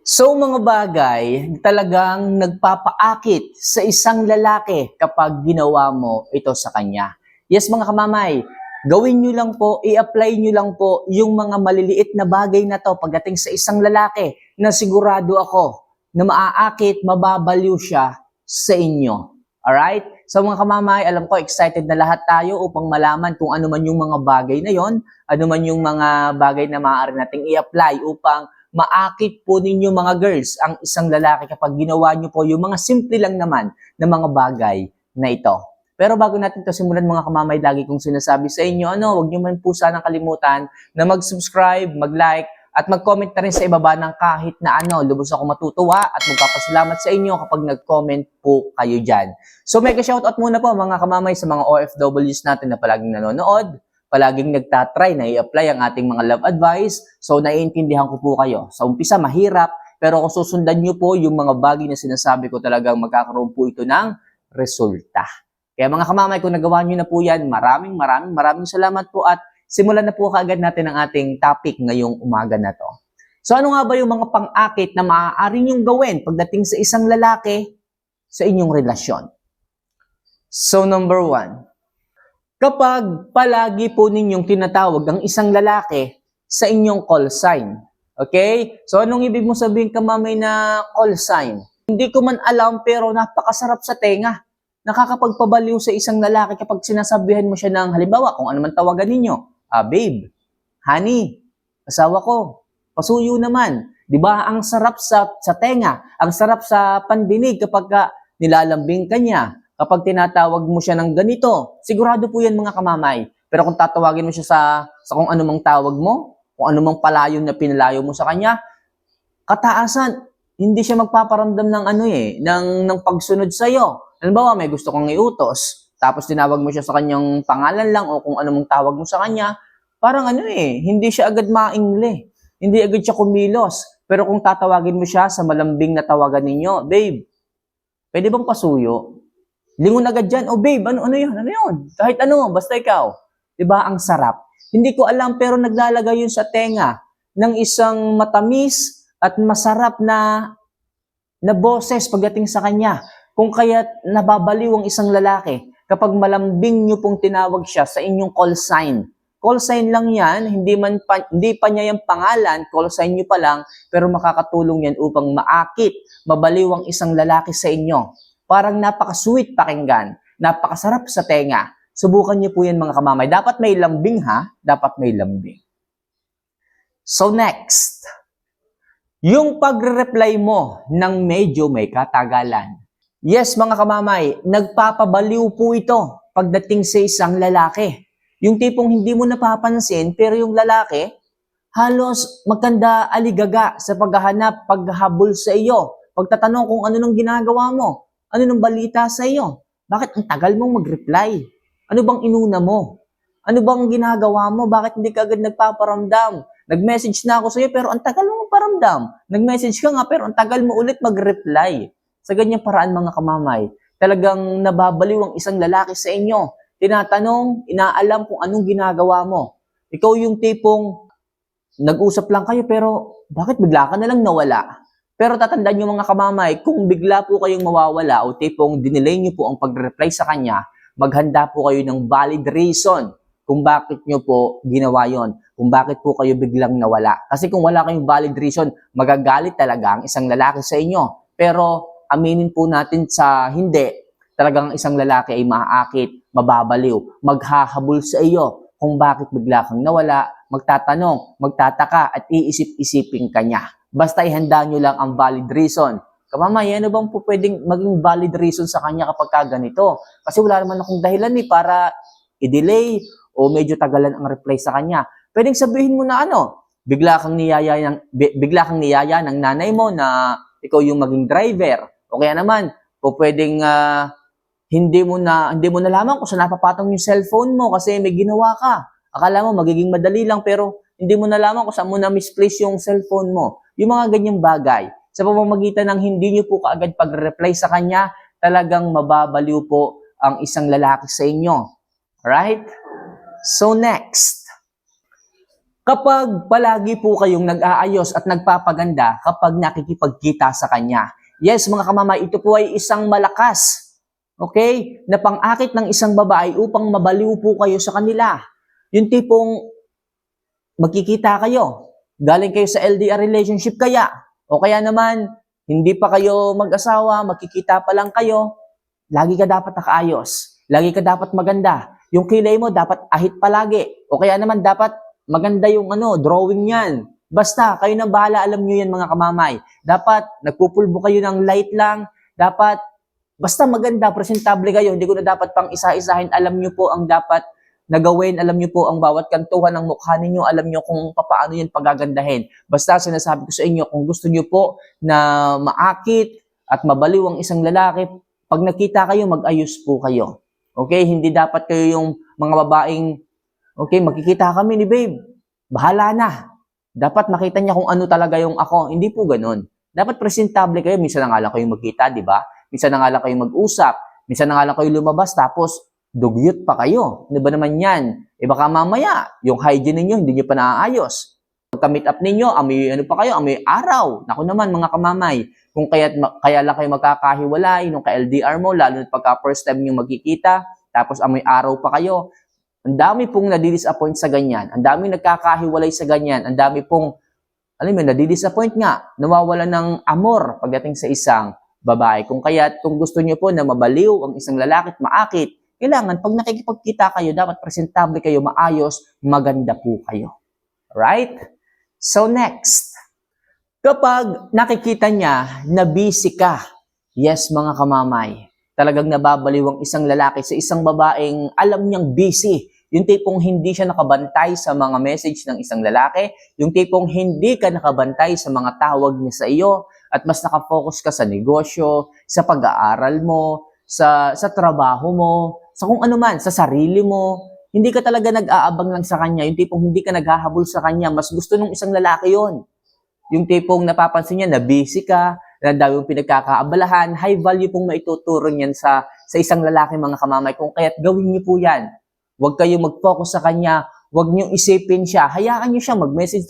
So mga bagay talagang nagpapaakit sa isang lalaki kapag ginawa mo ito sa kanya. Yes mga kamamay, gawin nyo lang po, i-apply nyo lang po yung mga maliliit na bagay na to pagdating sa isang lalaki na sigurado ako na maaakit, mababaliw siya sa inyo. Alright? So mga kamamay, alam ko excited na lahat tayo upang malaman kung ano man yung mga bagay na yon, ano man yung mga bagay na maaari nating i-apply upang maakit po ninyo mga girls ang isang lalaki kapag ginawa nyo po yung mga simple lang naman na mga bagay na ito. Pero bago natin ito simulan mga kamamay, lagi kong sinasabi sa inyo, huwag nyo man po sanang kalimutan na mag-subscribe, mag-like, at mag-comment na rin sa ibaba ng kahit na ano. Lubos ako matutuwa at magpapasalamat sa inyo kapag nag-comment po kayo dyan. So mega shoutout muna po mga kamamay sa mga OFWs natin na palaging nanonood, palaging nagtatry na i-apply ang ating mga love advice. So, naiintindihan ko po kayo. Sa umpisa, mahirap. Pero kung susundan nyo po yung mga bagay na sinasabi ko, talagang magkakaroon po ito ng resulta. Kaya mga kamamay, kung nagawa nyo na po yan, maraming salamat po at simulan na po kaagad natin ang ating topic ngayong umaga na to. So, ano nga ba yung mga pang-akit na maaari nyong gawin pagdating sa isang lalaki sa inyong relasyon? So, number 1. Kapag palagi po ninyong tinatawag ang isang lalaki sa inyong call sign. Okay? So, anong ibig mo sabihin kamamay na call sign? Hindi ko man alam pero napakasarap sa tenga. Nakakapagpabaliw sa isang lalaki kapag sinasabihan mo siya ng halimbawa kung ano man tawagan ninyo. Babe, honey, asawa ko, pasuyo naman. Di ba ang sarap sa tenga, ang sarap sa pandinig kapag nilalambing ka niya. Kapag tinatawag mo siya ng ganito, sigurado po yan mga kamamay. Pero kung tatawagin mo siya sa kung anumang tawag mo, kung anumang palayo na pinalayo mo sa kanya, kataasan, hindi siya magpaparamdam ng ng pagsunod sa iyo. Halimbawa, may gusto kong iutos, tapos tinawag mo siya sa kanyang pangalan lang o kung anumang tawag mo sa kanya, parang hindi siya agad maingle. Hindi agad siya kumilos. Pero kung tatawagin mo siya sa malambing na tawagan ninyo, babe, pwede bang pasuyo? Lingon agad dyan, babe, ano yun? Ano yun? Kahit ano, basta ikaw. Diba, ang sarap. Hindi ko alam, pero naglalagay yun sa tenga ng isang matamis at masarap na boses pagdating sa kanya. Kung kaya nababaliw ang isang lalaki kapag malambing nyo pong tinawag siya sa inyong call sign. Call sign lang yan, hindi pa niya yung pangalan, call sign nyo pa lang, pero makakatulong yan upang maakit, mabaliw ang isang lalaki sa inyo. Parang napaka-sweet pakinggan, napakasarap sa tenga. Subukan niyo po yan mga kamamay. Dapat may lambing ha, dapat may lambing. So next, yung pagre-reply mo ng medyo may katagalan. Yes mga kamamay, nagpapabaliw po ito pagdating sa isang lalaki. Yung tipong hindi mo napapansin pero yung lalaki, halos magkanda aligaga sa paghahanap, paghabol sa iyo. Pagtatanong kung ano nang ginagawa mo. Ano nang balita sa iyo? Bakit ang tagal mong mag-reply? Ano bang inuna mo? Ano bang ginagawa mo? Bakit hindi ka agad nagpaparamdam? Nag-message na ako sa iyo pero ang tagal mo paramdam. Nag-message ka nga pero ang tagal mo ulit mag-reply. Sa ganyang paraan mga kamamay, talagang nababaliw ang isang lalaki sa inyo. Tinatanong, inaalam kung anong ginagawa mo. Ikaw yung tipong nag-usap lang kayo pero bakit bigla ka na lang nawala? Pero tatandaan nyo mga kamamay, kung bigla po kayong mawawala o tipong dinelay nyo po ang pag-reply sa kanya, maghanda po kayo ng valid reason kung bakit nyo po ginawa yon, kung bakit po kayo biglang nawala. Kasi kung wala kayong valid reason, magagalit talaga ang isang lalaki sa inyo. Pero aminin po natin sa hindi, talagang isang lalaki ay maaakit, mababaliw, maghahabol sa iyo kung bakit bigla kang nawala, magtatanong, magtataka at iisip-isipin ka niya. Basta ihanda nyo lang ang valid reason. Kamamay, ano bang po pwedeng maging valid reason sa kanya kapag ganito? Kasi wala naman akong dahilan para i-delay o medyo tagalan ang reply sa kanya. Pwedeng sabihin mo na bigla kang niyaya ng nanay mo na ikaw yung maging driver. O kaya naman, po pwedeng hindi mo na lamang kung saan napapatong yung cellphone mo kasi may ginawa ka. Akala mo magiging madali lang pero hindi mo na lamang kung saan mo na misplace yung cellphone mo. Yung mga ganyang bagay. Sa pamamagitan ng hindi nyo po kaagad pag-reply sa kanya, talagang mababaliw po ang isang lalaki sa inyo. Alright? So next, Kapag palagi po kayong nag-aayos at nagpapaganda kapag nakikipagkita sa kanya. Yes, mga kamamay, ito po ay isang malakas, okay, na pang-akit ng isang babae upang mabaliw po kayo sa kanila. Yung tipong magkikita kayo, galing kayo sa LDR relationship kaya, o kaya naman, hindi pa kayo mag-asawa, magkikita pa lang kayo, lagi ka dapat nakaayos, lagi ka dapat maganda. Yung kilay mo dapat ahit palagi, o kaya naman dapat maganda yung drawing yan. Basta, kayo nang bahala, alam nyo yan mga kamamay. Dapat, nagpupulbo kayo ng light lang. Dapat, basta maganda, presentable kayo. Hindi ko na dapat pang isa-isahin. Alam nyo po ang dapat na gawin. Alam nyo po ang bawat kantuhan ng mukha ninyo. Alam nyo kung paano yan pagagandahin. Basta, sinasabi ko sa inyo, kung gusto nyo po na maakit at mabaliw ang isang lalaki, pag nakita kayo, mag-ayos po kayo. Okay? Hindi dapat kayo yung mga babaeng okay, magkikita kami ni babe. Bahala na. Dapat makita niya kung ano talaga yung ako. Hindi po ganun. Dapat presentable kayo. Minsan na nga lang kayo magkita, di ba? Minsan na nga lang kayo mag-usap. Minsan na nga lang kayo lumabas. Tapos, dugyot pa kayo. Ano ba naman yan? E baka mamaya, yung hygiene ninyo, hindi nyo pa naaayos. Pagka-meet up ninyo, amoy pa kayo, amoy araw. Naku naman, mga kamamay. Kung kaya lang kayo magkakahiwalay, nung ka-LDR mo, lalo na pagka first time nyo magkikita, tapos amoy araw pa kayo. Ang dami pong nadidisappoint sa ganyan. Ang dami nagkakahiwalay sa ganyan. Ang dami pong, alam mo, nadidisappoint nga. Nawawala ng amor pagdating sa isang babae. Kung gusto niyo po na mabaliw ang isang lalaki at maakit, kailangan pag nakikipagkita kayo, dapat presentable kayo, maayos, maganda po kayo. Right? So next, kapag nakikita niya na busy ka, yes mga kamamay, talagang nababaliw ang isang lalaki sa isang babaeng alam niyang busy. Yung tipong hindi siya nakabantay sa mga message ng isang lalaki, yung tipong hindi ka nakabantay sa mga tawag niya sa iyo, at mas nakafocus ka sa negosyo, sa pag-aaral mo, sa trabaho mo, sa kung ano man, sa sarili mo. Hindi ka talaga nag-aabang lang sa kanya, yung tipong hindi ka naghahabol sa kanya, mas gusto ng isang lalaki yon. Yung tipong napapansin niya na busy ka, na daw yung pinagkakaabalahan, high value pong maituturo niyan sa isang lalaki mga kamamay. Kung kaya't gawin niyo po yan. Huwag kayong mag-focus sa kanya, huwag niyo isipin siya. Hayaan niyo siya mag-message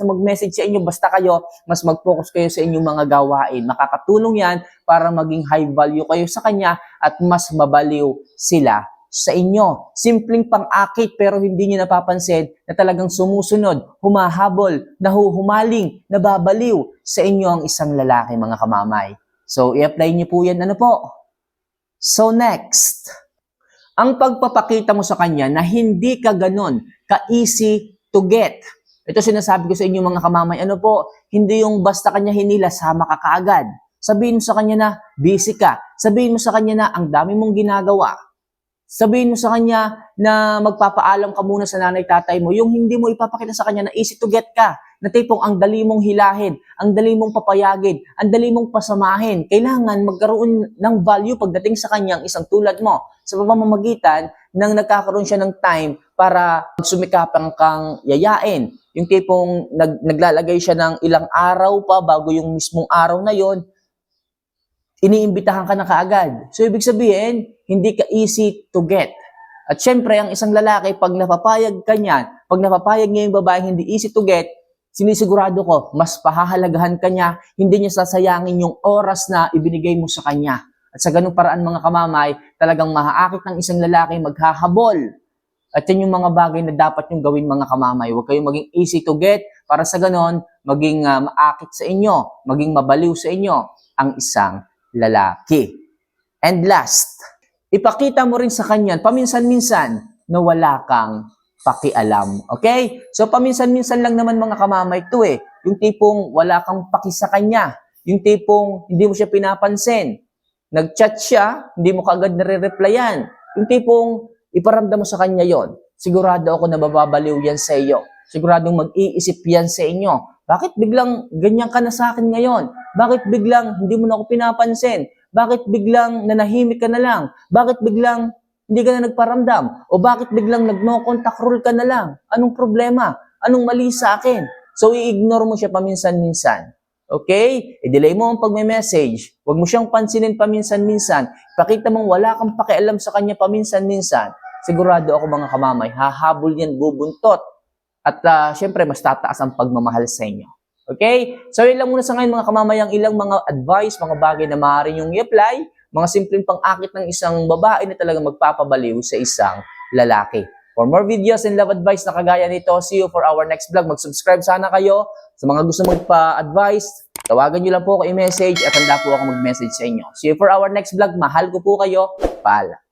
sa inyo, basta kayo, mas mag-focus kayo sa inyong mga gawain. Makakatulong yan para maging high value kayo sa kanya at mas mabaliw sila sa inyo. Simpleng pang-akit pero hindi niyo napapansin na talagang sumusunod, humahabol, nahuhumaling, nababaliw sa inyo ang isang lalaki mga kamamay. So, i-apply niyo po yan. Ano po? So, next. Ang pagpapakita mo sa kanya na hindi ka ganon ka-easy to get. Ito sinasabi ko sa inyo mga kamamay, ano po, hindi yung basta kanya hinila, sama ka kaagad. Sabihin mo sa kanya na busy ka. Sabihin mo sa kanya na ang dami mong ginagawa. Sabihin mo sa kanya na magpapaalam ka muna sa nanay tatay mo. Yung hindi mo ipapakita sa kanya na easy to get ka. Na tipong ang dali mong hilahin, ang dali mong papayagin, ang dali mong pasamahin. Kailangan magkaroon ng value pagdating sa kanyang isang tulad mo. Sa pamamagitan ng nagkakaroon siya ng time para sumikapan kang yayain. Yung tipong naglalagay siya ng ilang araw pa bago yung mismong araw na yon, iniimbitahan ka na kaagad. So, ibig sabihin, hindi ka easy to get. At syempre, ang isang lalaki, pag napapayag ka niyan, pag napapayag niya yung babae hindi easy to get, sinisigurado ko, mas pahahalagahan ka niya, hindi niya sasayangin yung oras na ibinigay mo sa kanya. At sa ganung paraan mga kamamay, talagang mahaakit ng isang lalaki, maghahabol. At yan yung mga bagay na dapat yung gawin mga kamamay. Huwag kayong maging easy to get para sa ganon, maging maakit sa inyo, maging mabaliw sa inyo ang isang lalaki. And last, ipakita mo rin sa kanya, paminsan-minsan, na wala kang pakialam. Okay? So, paminsan-minsan lang naman mga kamamay ito eh. Yung tipong wala kang paki sa kanya. Yung tipong hindi mo siya pinapansin. Nag-chat siya, hindi mo kaagad nare-replyan. Yung tipong iparamdam mo sa kanya yon. Sigurado ako na mababaliw yan sa iyo. Siguradong mag-iisip yan sa inyo. Bakit biglang ganyan ka na sa akin ngayon? Bakit biglang hindi mo na ako pinapansin? Bakit biglang nanahimik ka na lang? Bakit biglang hindi ka na nagparamdam? O bakit biglang nag-no contact rule ka na lang? Anong problema? Anong mali sa akin? So, i-ignore mo siya paminsan-minsan. Okay? I-delay mo ang pagme-message. Huwag mo siyang pansinin paminsan-minsan. Pakita mong wala kang pakialam sa kanya paminsan-minsan. Sigurado ako mga kamamay, hahabol yan, bubuntot. At syempre, mas tataas ang pagmamahal sa inyo. Okay? So, yun lang muna sa ngayon mga kamamayang, ilang mga advice, mga bagay na maaari nyo i-apply, mga simpleng pang-akit ng isang babae na talagang magpapabaliw sa isang lalaki. For more videos and love advice na kagaya nito, see you for our next vlog. Mag-subscribe sana kayo. Sa mga gusto magpa-advice, tawagan nyo lang po ako i-message at handa po ako mag-message sa inyo. See you for our next vlog. Mahal ko po kayo. Paalam.